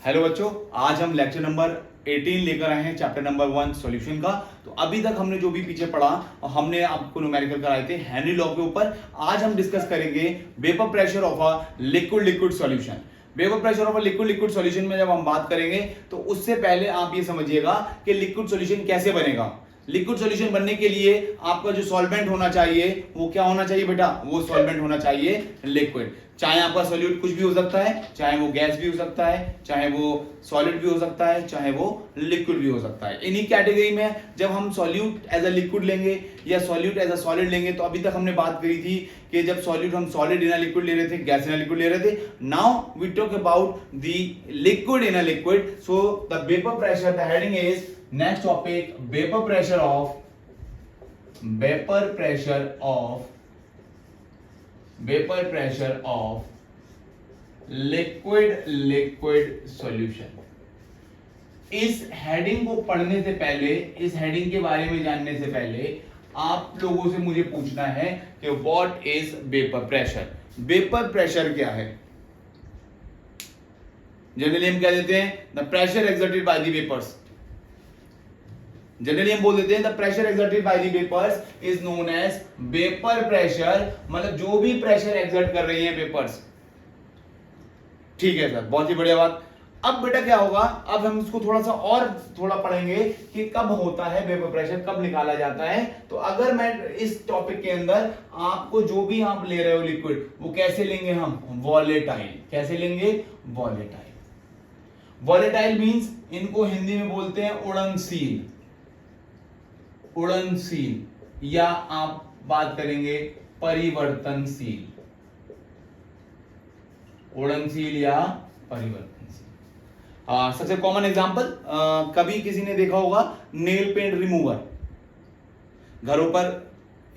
Hello बच्चों, आज हम लेक्चर नंबर 18 लेकर आए हैं, चैप्टर नंबर 1 सॉल्यूशन का। तो अभी तक हमने जो भी पीछे पढ़ा और हमने आपको न्यूमेरिकल कराए थे हेनरी लॉ के ऊपर। आज हम डिस्कस करेंगे vapour pressure of a liquid liquid solution. Vapour pressure of a liquid liquid solution में जब हम बात करेंगे तो उससे पहले आप ये समझिएगा कि लिक्विड सॉल्यूशन कैसे बनेगा। लिक्विड सॉल्यूशन बनने के लिए आपका जो सॉल्वेंट होना चाहिए वो क्या होना चाहिए बेटा, वो सॉल्वेंट होना चाहिए लिक्विड। चाहे आपका सॉल्यूट कुछ भी हो सकता है, चाहे वो गैस भी हो सकता है, चाहे वो सॉलिड भी हो सकता है, चाहे वो लिक्विड भी हो सकता है। इन्हीं कैटेगरी में जब हम सॉल्यूट एज अ लिक्विड लेंगे या सॉल्यूट एज अ सॉलिड लेंगे, तो अभी तक हमने बात करी थी कि जब सॉल्यूट हम सॉलिड इन अ लिक्विड ले रहे थे, गैस इन अ लिक्विड ले रहे थे। Now we talk about the liquid in a liquid. So the vapour pressure, the heading is next topic, vapour pressure of liquid solution. इस heading को पढ़ने से पहले, इस हेडिंग के बारे में जानने से पहले आप लोगों से मुझे पूछना है कि what is vapour pressure. Vapour pressure क्या है? जनरली हम क्या देते हैं, the pressure exerted by the vapours. Generally हम बोल देते हैं the pressure exerted by the vapours is known as vapour pressure. मतलब जो भी प्रेशर एक्सर्ट कर रही है वेपर्स। ठीक है सर, बहुत ही बढ़िया बात। अब बेटा क्या होगा, अब हम इसको थोड़ा पढ़ेंगे कि कब होता है वेपर प्रेशर, कब निकाला जाता है। तो अगर मैं इस टॉपिक के अंदर आपको जो भी आप ले रहे हो लिक्विड, वो कैसे लेंगे हम? वॉलेटाइल। कैसे लेंगे? वॉलेटाइल। वॉलेटाइल मींस इनको हिंदी में बोलते हैं उड़नशील। उड़नशील या आप बात करेंगे परिवर्तनशील। उड़नशील या परिवर्तनशील। सबसे कॉमन एग्जांपल, कभी किसी ने देखा होगा नेल पेंट रिमूवर। घरों पर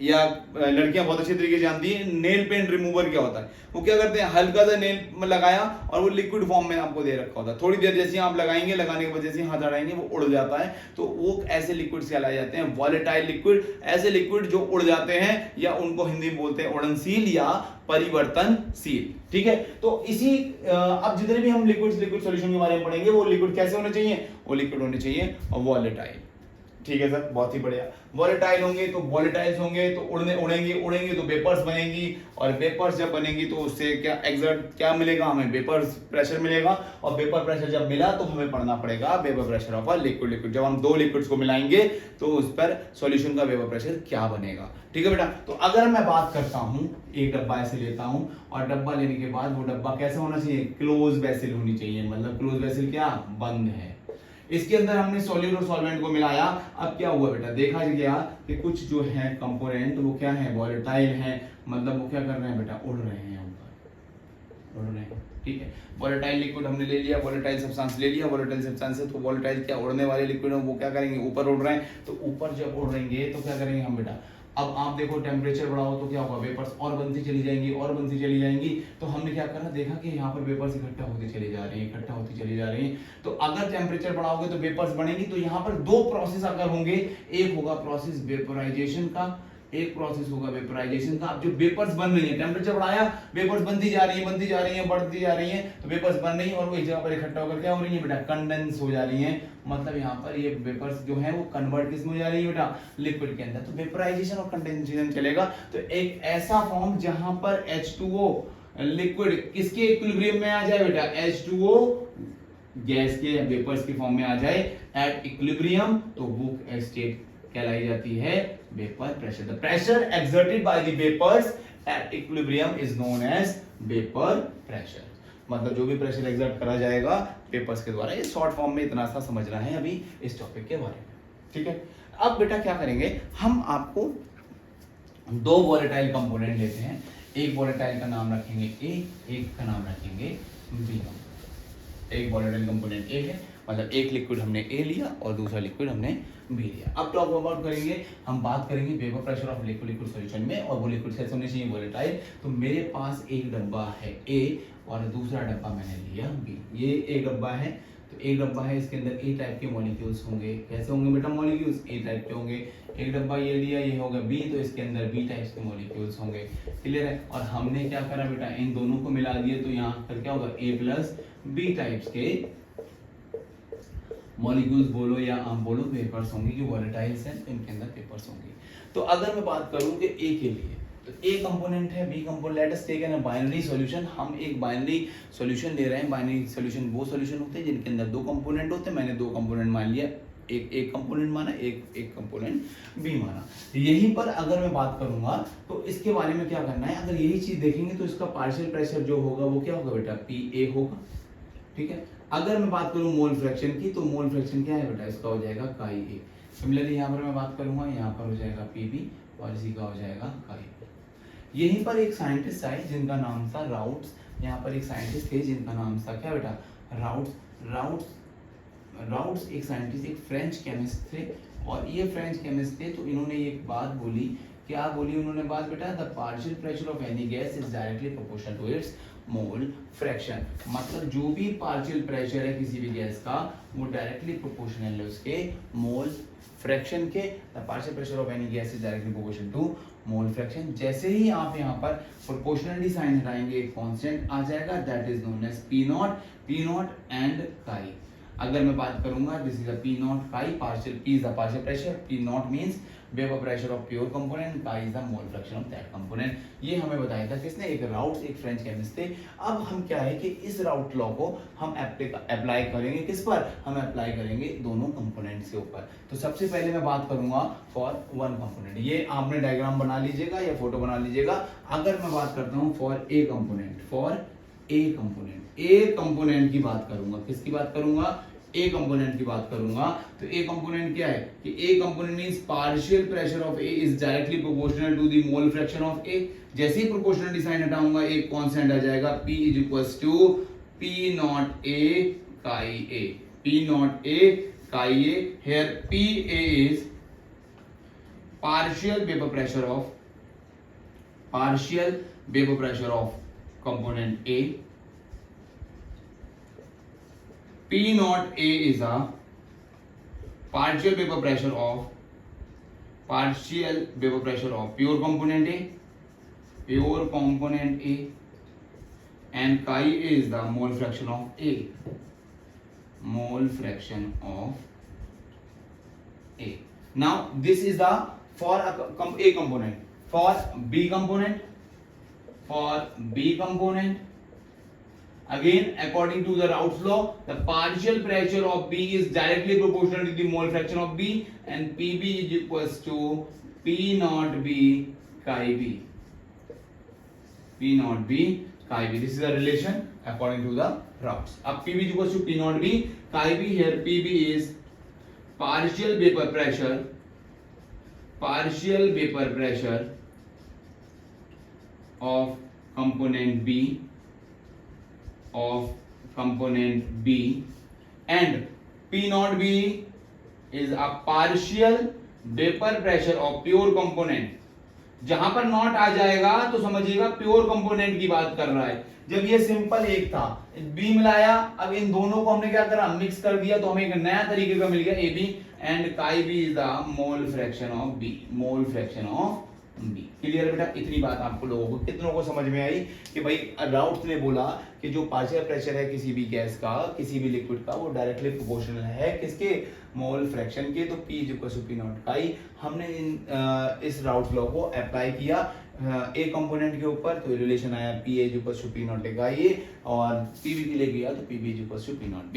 या लड़कियां बहुत अच्छे तरीके से जानती हैं नेल पेंट रिमूवर क्या होता है। वो क्या करते हैं, हल्का सा नेल में लगाया और वो लिक्विड फॉर्म में आपको दे रखा होता है। थोड़ी देर जैसे आप लगाएंगे, लगाने के बाद जैसे हाथ हटाएंगे वो उड़ जाता है। तो वो ऐसे लिक्विड से कहलाए जाते हैं वॉलेटाइल लिक्विड। ऐसे लिक्विड जो उड़ जाते हैं या उनको हिंदी में बोलते हैं उड़नशील या परिवर्तनशील। ठीक है, तो इसी अब जितने भी हम लिक्विड सॉल्यूशन के बारे में पढ़ेंगे, वो लिक्विड कैसे होने चाहिए? वो लिक्विड होने चाहिए वॉलेटाइल। ठीक है सर, बहुत ही बढ़िया। वॉलेटाइल होंगे तो वॉलेटाइल्स होंगे तो उड़ेंगे तो वेपर्स बनेंगी, और वेपर्स जब बनेंगी तो उससे क्या मिलेगा हमें? वेपर्स प्रेशर मिलेगा। और वेपर प्रेशर जब मिला तो हमें पढ़ना पड़ेगा vapour pressure of a liquid. जब हम दो लिक्विड्स को मिलाएंगे तो उस पर सॉल्यूशन का वेपर प्रेशर क्या बनेगा। ठीक है बेटा, तो अगर मैं बात करता हूं, एक डब्बा ऐसे लेता हूं और डब्बा लेने के बाद वो डब्बा कैसे होना चाहिए? क्लोज वेसल होनी चाहिए। मतलब क्लोज वेसल क्या? बंद है। इसके अंदर हमने सॉल्यूट और सॉल्वेंट को मिलाया। अब क्या हुआ बेटा, देखा गया कि कुछ जो है कंपोनेंट वो क्या है? वॉलेटाइल है। मतलब वो क्या कर रहे हैं बेटा? उड़ रहे हैं ऊपर, उड़ रहे हैं। ठीक है, वॉलेटाइल लिक्विड हमने ले लिया, वॉलेटाइल सब्सटेंस ले लिया। वॉलेटाइल सब्सटेंस है तो वॉलेटाइल क्या, उड़ने वाले लिक्विड है, वो क्या करेंगे? ऊपर उड़ रहे हैं। तो ऊपर जब उड़ रहेंगे तो क्या करेंगे हम बेटा? अब आप देखो टेम्परेचर बढ़ाओ तो क्या होगा? वेपर्स और बनती चली जाएंगी और बनती चली जाएंगी। तो हमने क्या करा, देखा कि यहाँ पर वेपर्स इकट्ठा होती चली जा रही है, इकट्ठा होती चली जा रही है। तो अगर टेम्परेचर बढ़ाओगे तो वेपर्स बढ़ेंगी। तो यहाँ पर दो प्रोसेस अगर होंगे, एक होगा प्रोसेस वेपोराइजेशन का, एक प्रोसेस होगा वेपोराइजेशन का। अब जो वेपर्स बन रही है, टेम्परेचर बढ़ाया, वेपर्स बनती जा रही है, बढ़ती जा रही है, तो वेपर्स बन रही है और वो एक जगह पर इकट्ठा होकर क्या हो रही है बेटा? कंडेंस हो जा रही है। मतलब यहाँ पर ये वेपर्स जो है वो कन्वर्ट किस में हो जा रही है बेटा? लिक्विड के अंदर। तो वेपोराइजेशन और कंडेंसेशन चलेगा। तो एक ऐसा फॉर्म जहां पर H2O लिक्विड किसके इक्विलिब्रियम में आ जाए बेटा? H2O गैस के या वेपर्स के फॉर्म में आ जाए एट इक्विलिब्रियम, तो वो स्टेट कहलाई जाती है vapour pressure. The pressure exerted by the vapours at equilibrium is known as vapour pressure. मतलब जो भी प्रेशर एक्सर्ट करा जाएगा वेपर्स के द्वारा। ये शॉर्ट फॉर्म में इतना सा समझना है अभी इस टॉपिक के बारे में। ठीक है, अब बेटा क्या करेंगे, हम आपको दो वॉलेटाइल कंपोनेंट लेते हैं। एक वॉलेटाइल का नाम रखेंगे ए, एक का नाम रखेंगे बी। एक वॉलेटाइल कंपोनेंट ए है, मतलब एक लिक्विड हमने ए लिया और दूसरा लिक्विड हमने बी लिया। अब टॉक अबाउट करेंगे, हम बात करेंगे vapour pressure of liquid solution में, और वो लिक्विड कैसे होने चाहिए? वॉलेटाइल। तो मेरे पास एक डब्बा है ए और दूसरा डब्बा मैंने लिया बी। ये एक डब्बा है, तो एक डब्बा है, इसके अंदर ए टाइप के मॉलिक्यूल्स होंगे। कैसे होंगे बेटा मॉलिक्यूल्स? ए टाइप के होंगे। एक डब्बा ये लिया, ये होगा बी, तो इसके अंदर बी टाइप्स के मॉलिक्यूल्स होंगे। क्लियर है? और हमने क्या करा बेटा, इन दोनों को मिला दिए, तो यहाँ पर क्या होगा? ए प्लस बी टाइप्स के मॉलिक्यूल्स बोलो या आप बोलो वेपर्स होंगे, कि वॉलेटाइल्स हैं तो इनके अंदर वेपर्स होंगे। तो अगर मैं बात करूं कि ए के लिए, तो ए कंपोनेंट है, B component, let us take an binary solution. हम एक बाइनरी सॉल्यूशन ले रहे हैं। बाइनरी सॉल्यूशन वो सॉल्यूशन होते हैं जिनके अंदर दो कंपोनेंट होते हैं। मैंने दो कंपोनेंट मान लिया, एक कंपोनेंट माना, एक कंपोनेंट बी माना। यहीं पर अगर मैं बात करूंगा तो इसके बारे में क्या करना है, अगर यही चीज देखेंगे तो इसका पार्शियल प्रेशर जो होगा वो क्या होगा बेटा, पी ए होगा, ठीक है। अगर मैं बात करूं मोल फ्रैक्शन की, तो मोल फ्रैक्शन क्या है बेटा, इसका हो जाएगा काई ए। सिमिलरली यहाँ पर मैं बात करूंगा, यहाँ पर हो जाएगा पी बी और इसी का हो जाएगा काई बी। यहीं पर एक साइंटिस्ट आए जिनका नाम था राउट्स। यहाँ पर एक साइंटिस्ट थे जिनका नाम था क्या बेटा, राउट्स एक साइंटिस्ट, एक फ्रेंच केमिस्ट थे। और ये फ्रेंच केमिस्ट थे तो इन्होंने एक बात बोली, क्या बोली उन्होंने बात बेटा, the partial pressure of any gas is directly proportional to its mole fraction. मतलब जो भी पार्शियल प्रेशर है किसी भी गैस का वो डायरेक्टली प्रोपोर्शनल है उसके मोल फ्रैक्शन के। The partial pressure of any gas is directly proportional to mole fraction. जैसे ही आप यहाँ पर प्रोपोर्शनलिटी साइन हटाएंगे एक कांस्टेंट आ जाएगा, that is known as P naught and chi. अगर मैं बात करूंगा, this is a P naught chi, partial P is the partial pressure, P naught means vapour pressure of pure component, chi is the mole fraction of that component. ये हमें बताया था किसने, एक राउट्स, एक फ्रेंच केमिस्ट थे। अब हम क्या है कि इस राउट लॉ को हम अप्लाई करेंगे किस पर, हम अप्लाई करेंगे दोनों कंपोनेंट्स के ऊपर। तो सबसे पहले मैं बात करूंगा फॉर वन कंपोनेंट। ये आपने डायग्राम बना लीजिएगा या फोटो बना लीजिएगा। अगर मैं बात करता हूं for a component, A component की बात करूंगा, किसकी बात करूंगा, ए कंपोनेंट की बात करूंगा। तो ए कंपोनेंट क्या है कि A component means partial pressure of A is directly proportional to the mole fraction of A. जैसे ही प्रोपोर्शनलिटी साइन हटाऊंगा एक कांस्टेंट आ जाएगा, P is equals to P naught A chi A, P naught A chi A. Here P A is partial vapour pressure of component A। P naught A is a partial vapor pressure of pure component A, and chi A is the mole fraction of A. Now this is the for A component. For B component, again according to the Raoult's law, the partial pressure of B is directly proportional to the mole fraction of B, and Pb is equals to P naught B chi B. This is the relation according to the Raoult's. अब Pb is equals to P naught B chi B. Here Pb is partial vapor pressure of component B, and P naught B is a partial vapor pressure of pure component। जहां पर not आ जाएगा तो समझिएगा pure component की बात कर रहा है। जब ये सिंपल एक था, बी मिलाया, अब इन दोनों को हमने क्या करा, मिक्स कर दिया, तो हमें एक नया तरीके का मिल गया A B, and chi B is the mole fraction of B. Clear बेटा, इतनी बात आपको लोगों को कितनों को समझ में आई कि भाई राउट्स ने बोला कि जो पार्शियल प्रेशर है किसी भी गैस का, किसी भी लिक्विड का, वो डायरेक्टली प्रोपोर्शनल है किसके, मोल फ्रैक्शन के। तो P equals to P naught chi. हमने इस राउट्स लॉ को अप्लाई किया ए कंपोनेंट के ऊपर, तो रिलेशन आया P equals to P naught chi A, और PB के लिए गया तो PB equals to P naught B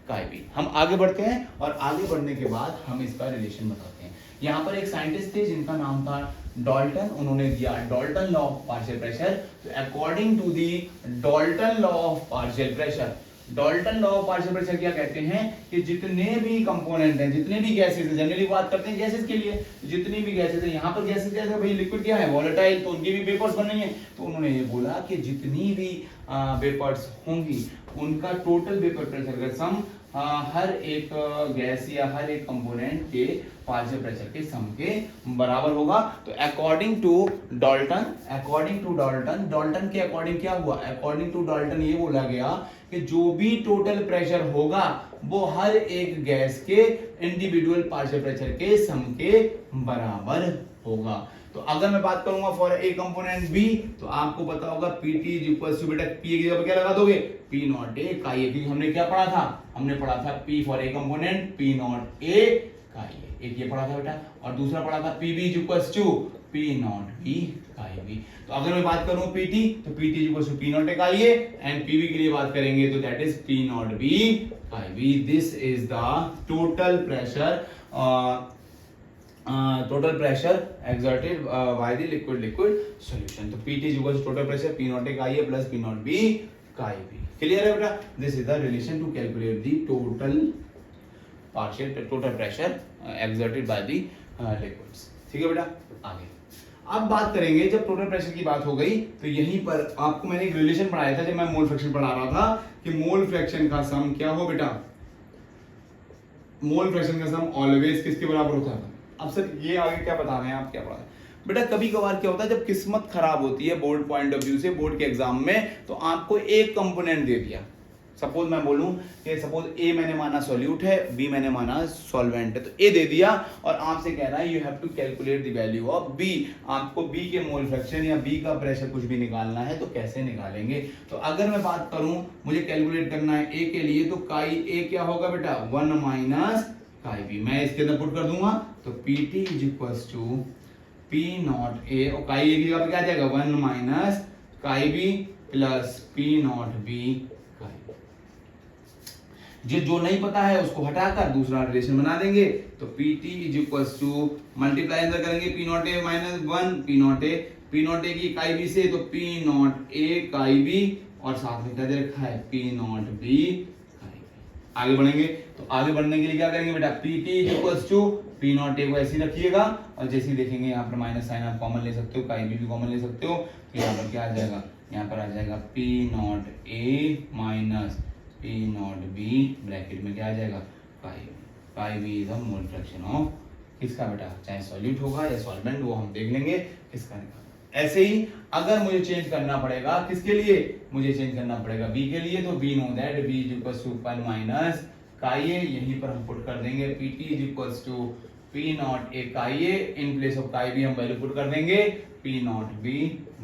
chi B। हम आगे बढ़ते हैं और आगे बढ़ने के बाद हम इसका रिलेशन बताते हैं। यहाँ पर एक साइंटिस्ट थे जिनका नाम था डाल्टन। उन्होंने दिया Dalton law of partial pressure. तो according to the Dalton law of partial pressure, Dalton law of partial pressure क्या कहते हैं कि जितने भी कंपोनेंट हैं, जितने भी गैसेस हैं, जनरली बात करते हैं गैसेस के लिए, जितनी भी गैसेस हैं, यहाँ पर गैसेस जैसे भाई लिक्विड क्या है, वोलेटाइल, तो उनकी भी वेपर्स बननी है। तो उन्होंने ये बोला कि जितनी भी वेपर्स होंगी उनका टोटल वेपर प्रेशर का सम हर एक गैस या हर एक कंपोनेंट के पार्शियल प्रेशर के सम के बराबर होगा। तो अकॉर्डिंग टू डाल्टन के अकॉर्डिंग क्या हुआ, अकॉर्डिंग टू डाल्टन ये बोला गया कि जो भी टोटल प्रेशर होगा वो हर एक गैस के इंडिविजुअल पार्शियल प्रेशर के सम के बराबर होगा। तो अगर मैं बात करूंगा फॉर ए कंपोनेंट बी, तो आपको पता होगा पीटी इज इक्वल टू बेटा पी की जगह क्या लगा दोगे, पी नॉट ए का ए, क्योंकि हमने क्या पढ़ा था, हमने पढ़ा था P for a component P naught A का ए, एक ये पढ़ा था बेटा, और दूसरा पढ़ा था P B is equal to P naught B का बी। तो अगर मैं बात करूं पीटी, तो PT is equal to P naught A का ए, एंड पीबी के लिए बात करेंगे तो that is P naught B का B. This is the total pressure total pressure exerted by the liquid solution। तो PT is equal to total pressure P naught A का A plus P naught B का B। Clear है बेटा? This is the relation to calculate the total pressure exerted by the liquids। ठीक है बेटा? आगे अब बात करेंगे, जब टोटल प्रेशर की बात हो गई तो यहीं पर आपको मैंने एक रिलेशन पढ़ाया था जब मैं मोल फ्रैक्शन पढ़ा रहा था कि मोल फ्रैक्शन का सम क्या हो बेटा, मोल फ्रैक्शन का सम ऑलवेज किसके बराबर होता है। अब सर ये आगे क्या बता रहे हैं आप, क्या पढ़ा है बेटा, कभी कभार क्या होता है जब किस्मत खराब होती है बोर्ड पॉइंट ऑफ व्यू से, बोर्ड के एग्जाम में, तो आपको एक कंपोनेंट दे दिया, सपोज मैं बोलूं कि सपोज ए मैंने माना सॉल्यूट है, बी मैंने माना सॉल्वेंट है, तो ए दे दिया और आपसे कह रहा है you have to calculate the value of B, आपको बी के मोल फ्रैक्शन या बी का प्रेशर कुछ भी निकालना है, तो कैसे निकालेंगे। तो अगर मैं बात करूं मुझे कैलकुलेट करना है ए के लिए, तो काई ए क्या होगा बेटा 1 माइनस काई बी, मैं इसके अंदर पुट कर दूंगा, तो PT is equals to P naught A, और काई ए की जगह पे क्या आ जाएगा 1 minus chi B plus P naught B chi. जो नहीं पता है उसको हटाकर दूसरा रिलेशन बना देंगे, तो PT is equals to multiply अंदर करेंगे P naught A minus 1 P naught ए की काई बी से, तो पी नॉट ए काई बी, और साथ में क्या दे रखा है पी नॉट बी काई बी। आगे बढ़ेंगे, तो आगे बढ़ने के लिए क्या करेंगे बेटा, PT is equals to P naught A को ऐसे ही रखिएगा, और जैसे ही देखेंगे यहाँ पर माइनस साइन आप कॉमन ले सकते हो, काई बी भी कॉमन ले सकते हो, तो यहाँ पर क्या आ जाएगा, यहाँ पर आ जाएगा P naught A minus P naught B, bracket में क्या आ जाएगा chi B is the mole fraction of किसका बेटा, चाहे सॉल्यूट होगा या सॉल्वेंट, वो हम देख लेंगे किसका निकालना। ऐसे ही अगर मुझे चेंज करना पड़ेगा किसके लिए, मुझे चेंज करना पड़ेगा बी के लिए, तो B no that B is equals to 1 minus chi A, यहीं पर हम पुट कर देंगे PT is equals to P naught A chi A, in place of chi B हम वैल्यू पुट कर देंगे पी नॉट बी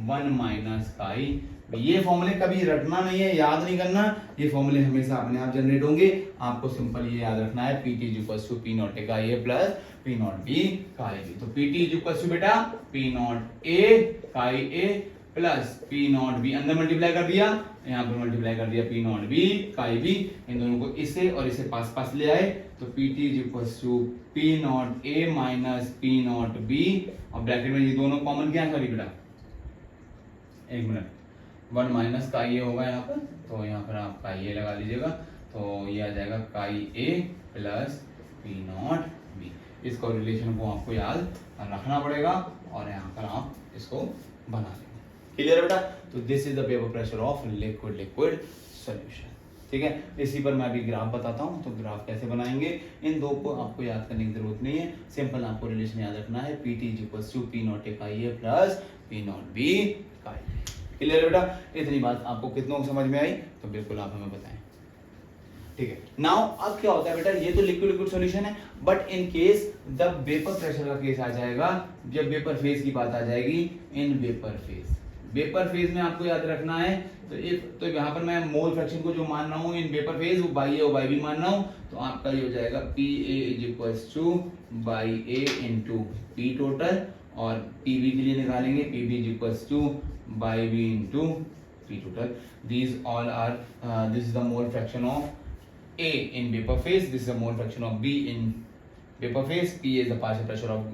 1 माइनस काई। ये फॉर्मूले कभी रटना नहीं है, याद नहीं करना, ये फॉर्मूले हमेशा अपने आप जनरेट होंगे, आपको सिंपल ये याद रखना है PT is equals to P naught A का A plus P naught B का ए। तो पीटी इज इक्वल्स टू बेटा पी नॉट ए का A plus P naught B, अंदर मल्टीप्लाई कर दिया, यहाँ पर मल्टीप्लाई कर दिया पी नॉट बी का बी, इन दोनों को इससे और इसे पास पास ले आए, तो PT is equals to P naught A minus P naught B, और ब्रैकेट में ये दोनों कॉमन क्या करी बेटा, एक मिनट, 1 माइनस का ये होगा यहाँ पर, तो यहाँ पर आप का ये लगा लीजिएगा, तो ये आ जाएगा काई ए प्लस पी नॉट बी। इसको रिलेशन को आपको याद रखना पड़ेगा और यहाँ पर आप इसको बना लेंगे। क्लियर बेटा? तो this is the vapour pressure of liquid solution. ठीक है, इसी पर मैं अभी ग्राफ बताता हूँ, तो ग्राफ कैसे बनाएंगे, इन दो को आपको याद करने की जरूरत नहीं है, सिंपल आपको रिलेशन याद रखना है, PT is equals to P naught A का A plus P naught B का ए। क्लियर बेटा? इतनी बात आपको कितनों को समझ में आई, तो बिल्कुल आप हमें बताएं। ठीक है, नाउ अब क्या होता है बेटा, ये तो लिक्विड सॉल्यूशन है, बट इन केस जब वेपर प्रेशर का केस आ जाएगा, जब वेपर फेज की बात आ जाएगी, इन वेपर फेज में आपको याद रखना है, तो यहाँ पर मैं मोल फ्रैक्शन को जो मान रहा हूँ इन वेपर फेज, वो बाई ए और बाई बी मान रहा हूँ, तो आपका ये हो जाएगा P A is equals to by A into P total, और पी बी के लिए निकालेंगे P B is equals to by B into P total. These all are this is the mole fraction of A in vapor phase, this is the mole fraction of B in vapor phase, P is the partial pressure of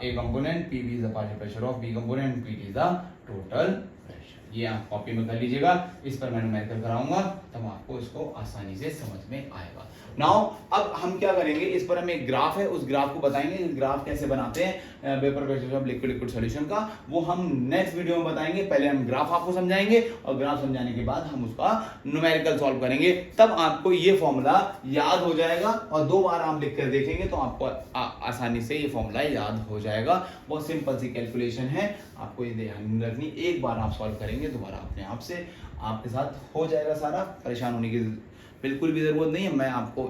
A component, PB is the partial pressure of B component, PT is the total pressure। ये आप copy में कर लीजिएगा, इस पर मैं numerical कराऊंगा, तब आपको इसको आसानी से समझ में आएगा। नाउ अब हम क्या करेंगे, इस पर हमें एक ग्राफ है, उस ग्राफ को बताएंगे, ग्राफ कैसे बनाते हैं vapour pressure of liquid solution का, वो हम नेक्स्ट वीडियो में बताएंगे। पहले हम ग्राफ आपको समझाएंगे, और ग्राफ समझाने के बाद हम उसका न्यूमेरिकल सॉल्व करेंगे, तब आपको ये फॉर्मूला याद हो जाएगा, और 2 बार आप लिख कर देखेंगे तो आपको आसानी से ये फॉर्मूला याद हो जाएगा। बहुत सिंपल सी कैलकुलेशन है, आपको ये ध्यान रखनी, एक बार आप सॉल्व करेंगे दोबारा अपने आप से आपके साथ हो जाएगा सारा, परेशान होने की बिल्कुल भी जरूरत नहीं है। मैं आपको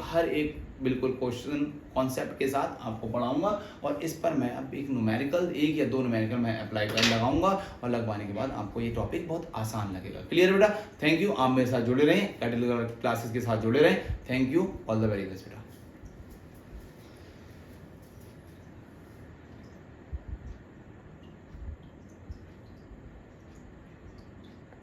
हर एक बिल्कुल क्वेश्चन कॉन्सेप्ट के साथ आपको पढ़ाऊंगा, और इस पर मैं अब एक न्यूमेरिकल, एक या दो न्यूमेरिकल मैं अप्लाई कर लगाऊंगा, और लगवाने के बाद आपको ये टॉपिक बहुत आसान लगेगा। क्लियर बेटा? थैंक यू, आप मेरे साथ जुड़े रहें, कैटेगरी क्लासेस के साथ जुड़े रहें। Thank you, all the very best बेटा।